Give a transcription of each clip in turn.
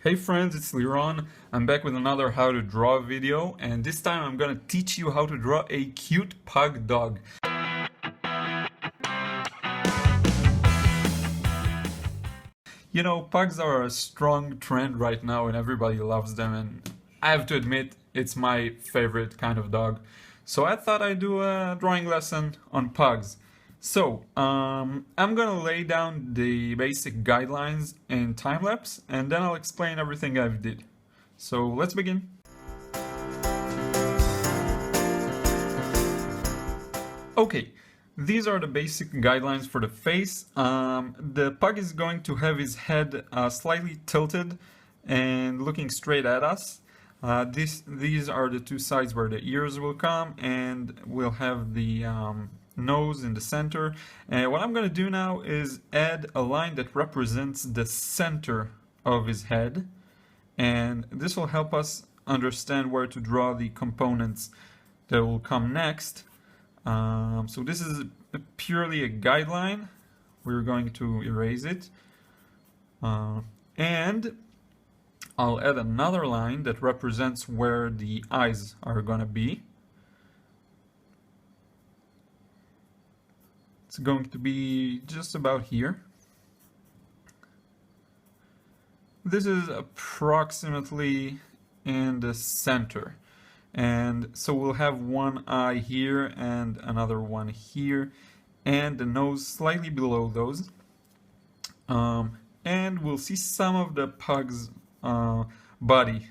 Hey friends, it's Liron. I'm back with another how to draw video, and this time I'm gonna teach you how to draw a cute pug dog. You know, pugs are a strong trend right now and everybody loves them, and I have to admit, it's my favorite kind of dog. So I thought I'd do a drawing lesson on pugs. So, I'm gonna lay down the basic guidelines in time-lapse, and then I'll explain everything I've did. So let's begin. Okay, these are the basic guidelines for the face. The pug is going to have his head slightly tilted and looking straight at us. These are the two sides where the ears will come, and we'll have the nose in the center. And what I'm going to do now is add a line that represents the center of his head, and this will help us understand where to draw the components that will come next. So this is purely a guideline. We're going to erase it. And I'll add another line that represents where the eyes are going to be. It's going to be just about here. This is approximately in the center. And so we'll have one eye here and another one here, and the nose slightly below those. And we'll see some of the pug's body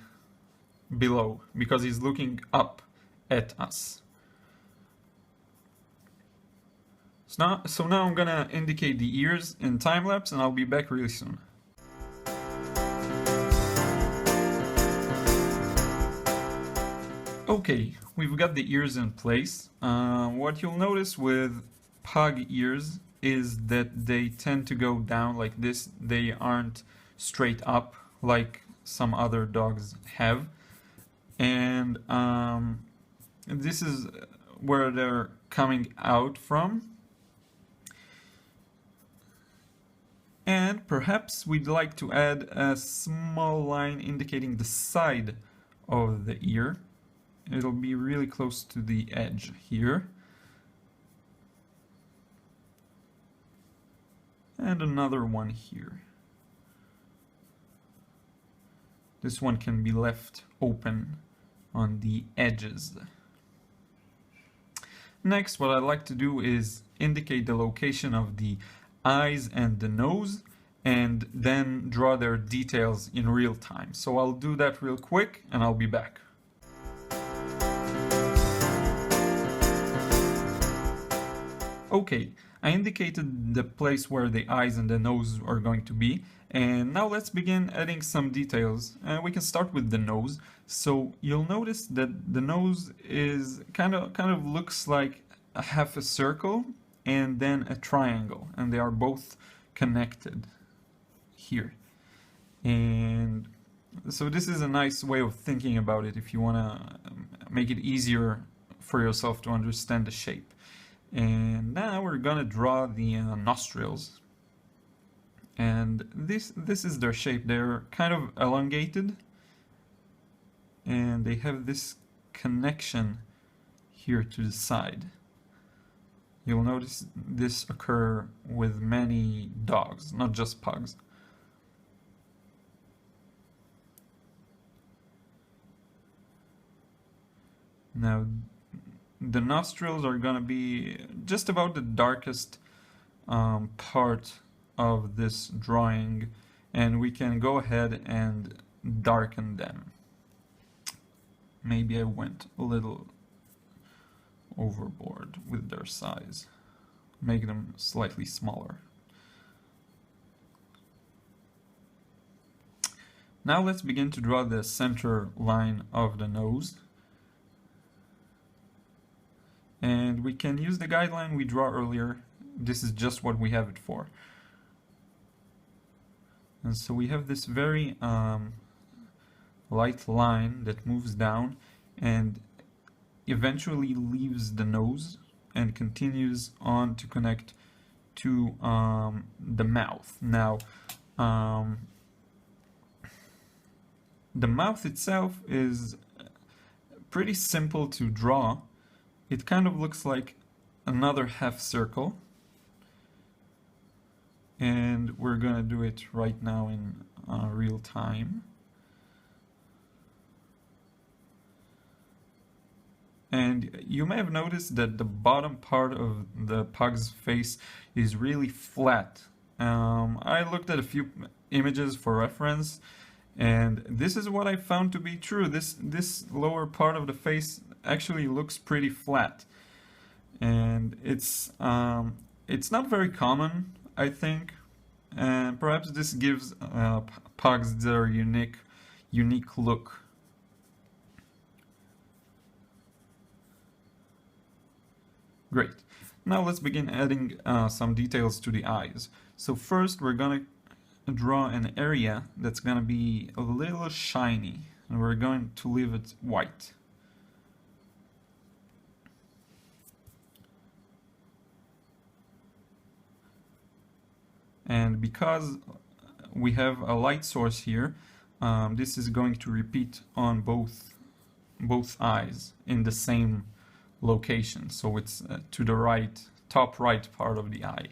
below because he's looking up at us. So now I'm gonna indicate the ears in time lapse, and I'll be back really soon. Okay, we've got the ears in place. What you'll notice with pug ears is that they tend to go down like this. They aren't straight up like some other dogs have. And this is where they're coming out from. And perhaps we'd like to add a small line indicating the side of the ear. It'll be really close to the edge here. And another one here. This one can be left open on the edges. Next, what I'd like to do is indicate the location of the eyes and the nose, and then draw their details in real time. So I'll do that real quick and I'll be back. Okay, I indicated the place where the eyes and the nose are going to be, and now let's begin adding some details. We can start with the nose. So you'll notice that the nose is kind of looks like a half a circle and then a triangle, and they are both connected here. And so this is a nice way of thinking about it if you want to make it easier for yourself to understand the shape. And now we're gonna draw the nostrils, and this is their shape. They're kind of elongated, and they have this connection here to the side. You'll notice this occur with many dogs, not just pugs. Now, the nostrils are going to be just about the darkest part of this drawing, and we can go ahead and darken them. Maybe I went a little overboard with their size. Make them slightly smaller. Now let's begin to draw the center line of the nose. And we can use the guideline we draw earlier. This is just what we have it for. And so we have this very light line that moves down and eventually leaves the nose and continues on to connect to the mouth. Now, The mouth itself is pretty simple to draw. It kind of looks like another half circle. And we're gonna do it right now in real time. And you may have noticed that the bottom part of the pug's face is really flat. I looked at a few images for reference, and this is what I found to be true. This lower part of the face actually looks pretty flat, and it's not very common, I think, and perhaps this gives pugs their unique look. Great. Now let's begin adding some details to the eyes. So first we're gonna draw an area that's gonna be a little shiny, and we're going to leave it white. And because we have a light source here, this is going to repeat on both eyes in the same location. So it's to the right, top right part of the eye.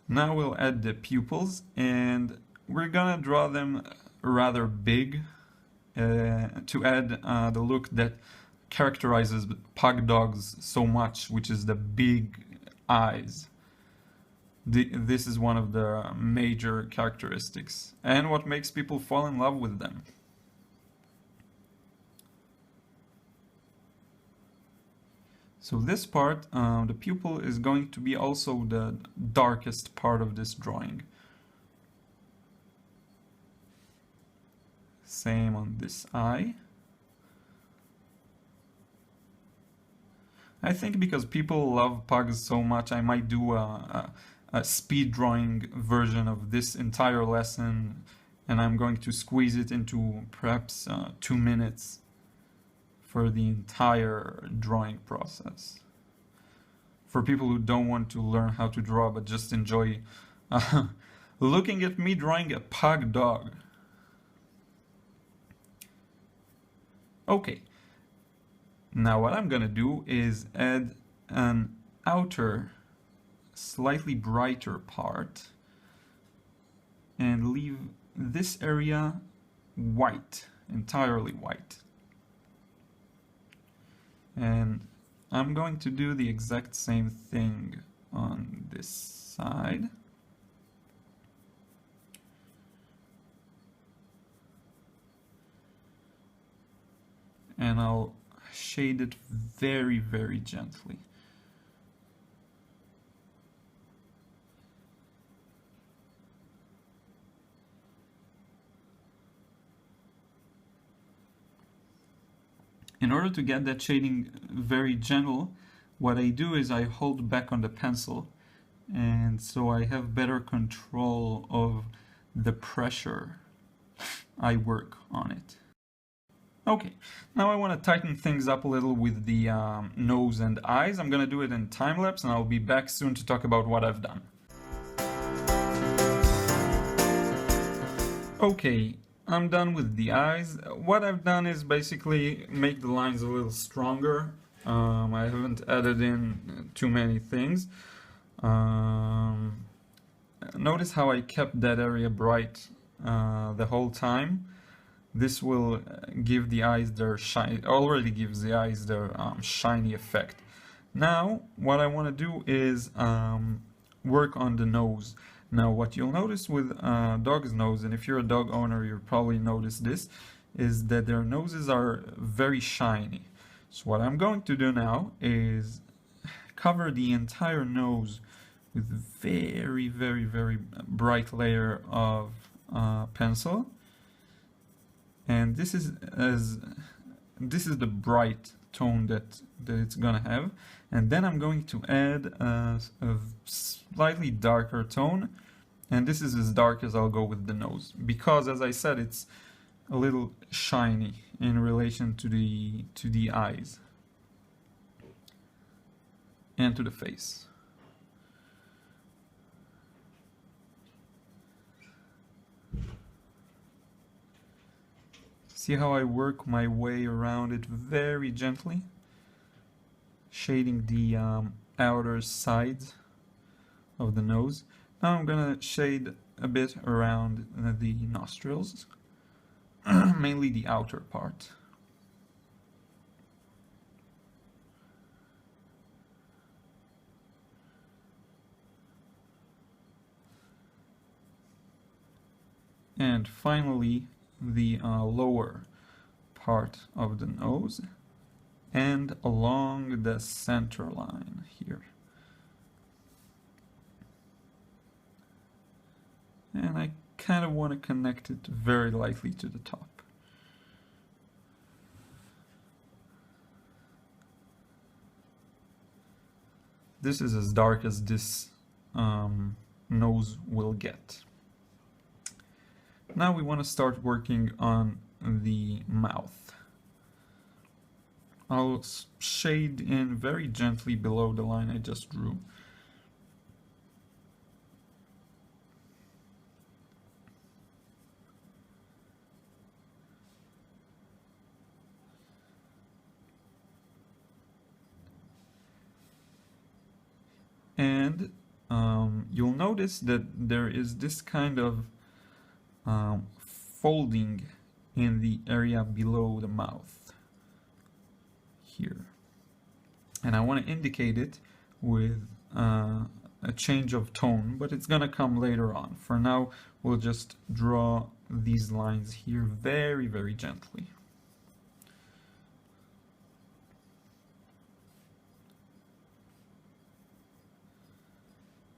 Now we'll add the pupils, and we're gonna draw them rather big to add the look that characterizes pug dogs so much, which is the big eyes. This is one of the major characteristics and what makes people fall in love with them. So this part, the pupil, is going to be also the darkest part of this drawing. Same on this eye. I think because people love pugs so much, I might do a speed drawing version of this entire lesson, and I'm going to squeeze it into perhaps 2 minutes for the entire drawing process. For people who don't want to learn how to draw but just enjoy looking at me drawing a pug dog. Okay, now what I'm gonna do is add an outer, slightly brighter part and leave this area white, entirely white. And I'm going to do the exact same thing on this side. And I'll shade it very, very gently. In order to get that shading very gentle, what I do is I hold back on the pencil, and so I have better control of the pressure I work on it. Okay, now I want to tighten things up a little with the nose and eyes. I'm gonna do it in time-lapse, and I'll be back soon to talk about what I've done. Okay, I'm done with the eyes. What I've done is basically make the lines a little stronger. I haven't added in too many things. Notice how I kept that area bright the whole time. This will give the eyes their shiny, already gives the eyes their shiny effect. Now, what I want to do is work on the nose. Now, what you'll notice with a dog's nose, and if you're a dog owner, you'll probably notice this, is that their noses are very shiny. So what I'm going to do now is cover the entire nose with a very, very, very bright layer of pencil. And this is the bright tone that it's gonna have. And then I'm going to add a slightly darker tone, and this is as dark as I'll go with the nose, because as I said, it's a little shiny in relation to the eyes and to the face. See how I work my way around it very gently, shading the outer sides of the nose. Now I'm gonna shade a bit around the nostrils, mainly the outer part. And finally, the lower part of the nose and along the center line here. And I kind of want to connect it very lightly to the top. This is as dark as this nose will get. Now we want to start working on the mouth. I'll shade in very gently below the line I just drew. And you'll notice that there is this kind of folding in the area below the mouth here, and I want to indicate it with a change of tone, but it's gonna come later on. For now, we'll just draw these lines here very, very gently.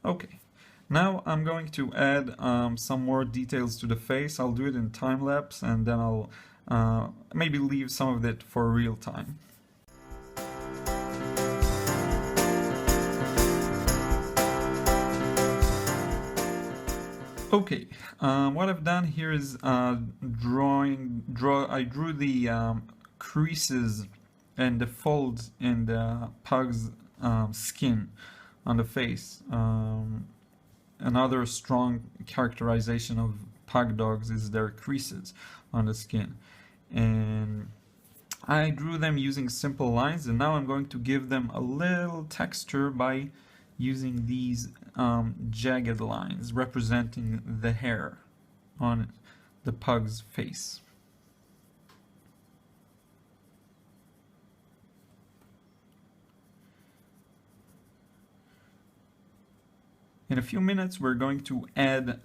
Okay. Now I'm going to add some more details to the face. I'll do it in time-lapse, and then I'll maybe leave some of it for real time. Okay, what I've done here is I drew the creases and the folds in the pug's skin on the face. Another strong characterization of pug dogs is their creases on the skin, and I drew them using simple lines, and now I'm going to give them a little texture by using these jagged lines representing the hair on the pug's face. In a few minutes we're going to add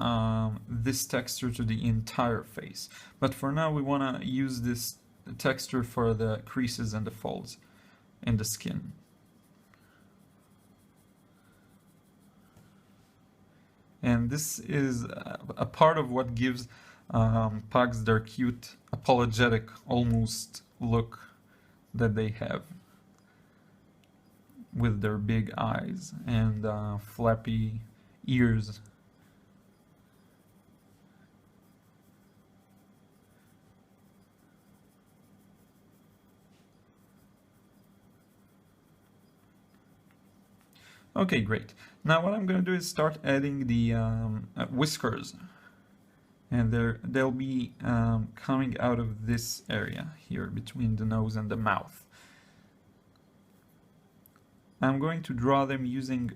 this texture to the entire face, but for now we want to use this texture for the creases and the folds in the skin. And this is a part of what gives pugs their cute, apologetic, almost look that they have, with their big eyes and flappy ears. Okay, great. Now what I'm going to do is start adding the whiskers, and they'll be coming out of this area here between the nose and the mouth. I'm going to draw them using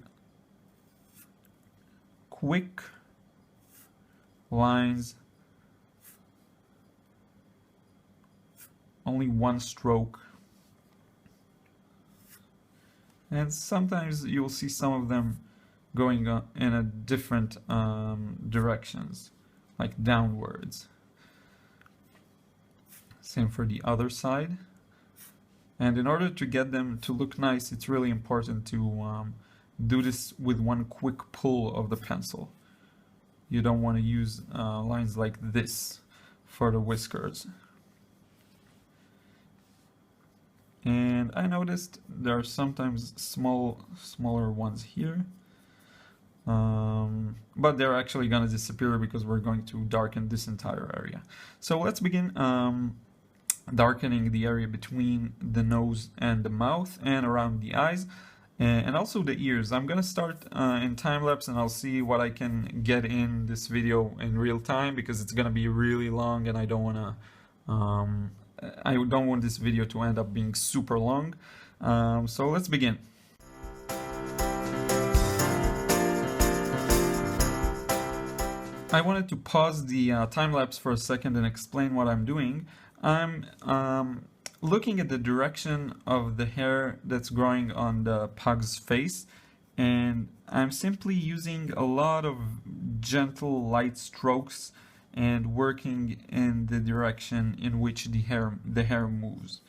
quick lines, only one stroke. And sometimes you'll see some of them going in a different directions, like downwards. Same for the other side. And in order to get them to look nice, it's really important to do this with one quick pull of the pencil. You don't want to use lines like this for the whiskers. And I noticed there are sometimes smaller ones here, but they're actually going to disappear because we're going to darken this entire area. So let's begin darkening the area between the nose and the mouth and around the eyes, and also the ears. I'm going to start in time-lapse, and I'll see what I can get in this video in real time, because it's going to be really long and I don't want to Um, I don't want this video to end up being super long, so let's begin. I wanted to pause the time-lapse for a second and explain what I'm doing. I'm looking at the direction of the hair that's growing on the pug's face, and I'm simply using a lot of gentle light strokes and working in the direction in which the hair moves.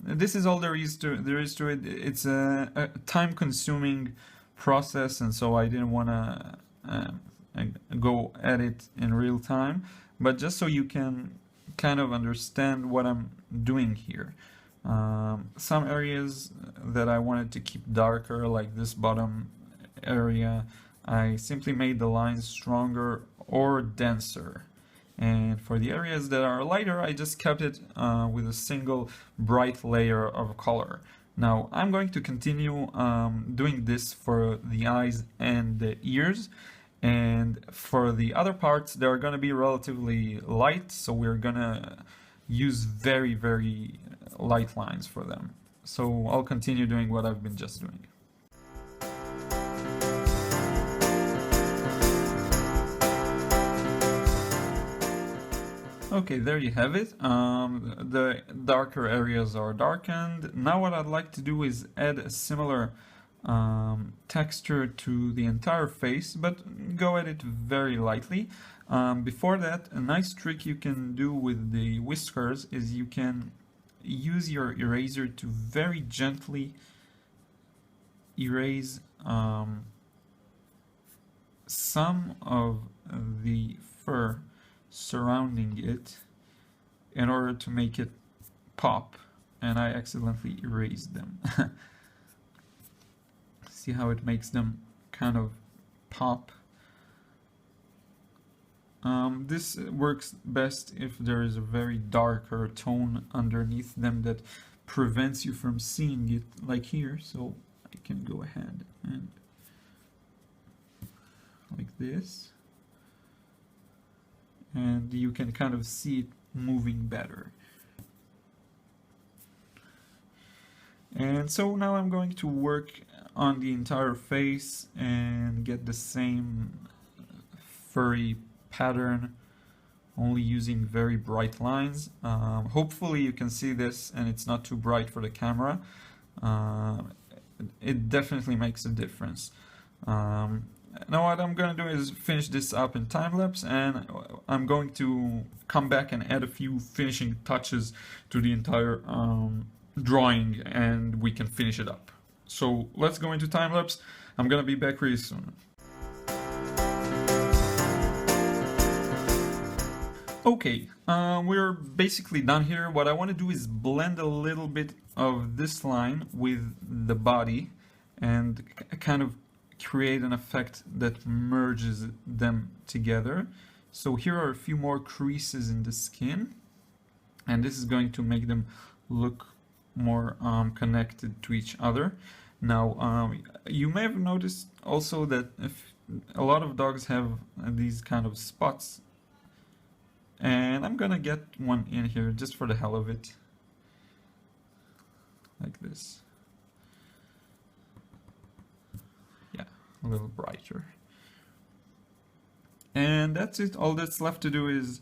This is all there is to it. It's a time-consuming process, and so I didn't want to go at it in real time, but just so you can kind of understand what I'm doing here. Some areas that I wanted to keep darker, like this bottom area, I simply made the lines stronger or denser. And for the areas that are lighter, I just kept it with a single bright layer of color. Now, I'm going to continue doing this for the eyes and the ears. And for the other parts, they're going to be relatively light, so we're going to use very, very light lines for them. So I'll continue doing what I've been just doing. Okay, there you have it. The darker areas are darkened. Now what I'd like to do is add a similar texture to the entire face, but go at it very lightly. Before that, a nice trick you can do with the whiskers is you can use your eraser to very gently erase some of the fur surrounding it in order to make it pop, and I accidentally erased them. See how it makes them kind of pop. This works best if there is a very darker tone underneath them that prevents you from seeing it, like here. So I can go ahead and like this, and you can kind of see it moving better. And so now I'm going to work on the entire face and get the same furry pattern, only using very bright lines. Hopefully you can see this and it's not too bright for the camera. It definitely makes a difference. Now what I'm going to do is finish this up in time-lapse, and I'm going to come back and add a few finishing touches to the entire drawing, and we can finish it up. So let's go into time-lapse. I'm gonna be back really soon. Okay, we're basically done here. What I want to do is blend a little bit of this line with the body and kind of create an effect that merges them together. So here are a few more creases in the skin, and this is going to make them look more connected to each other. Now, you may have noticed also that if a lot of dogs have these kind of spots, and I'm gonna get one in here just for the hell of it, like this. Yeah, a little brighter. And that's it. All that's left to do is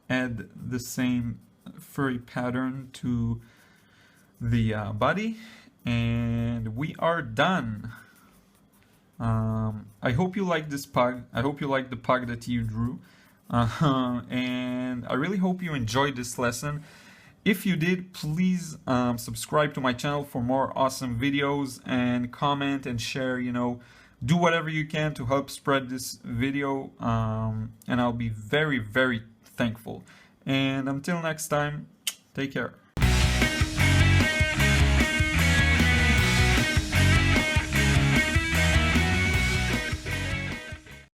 add the same furry pattern to the body, and we are done. I hope you like this pug. I hope you like the pug that you drew. And I really hope you enjoyed this lesson. If you did, please subscribe to my channel for more awesome videos, and comment and share, do whatever you can to help spread this video, and I'll be very, very thankful. And until next time, take care.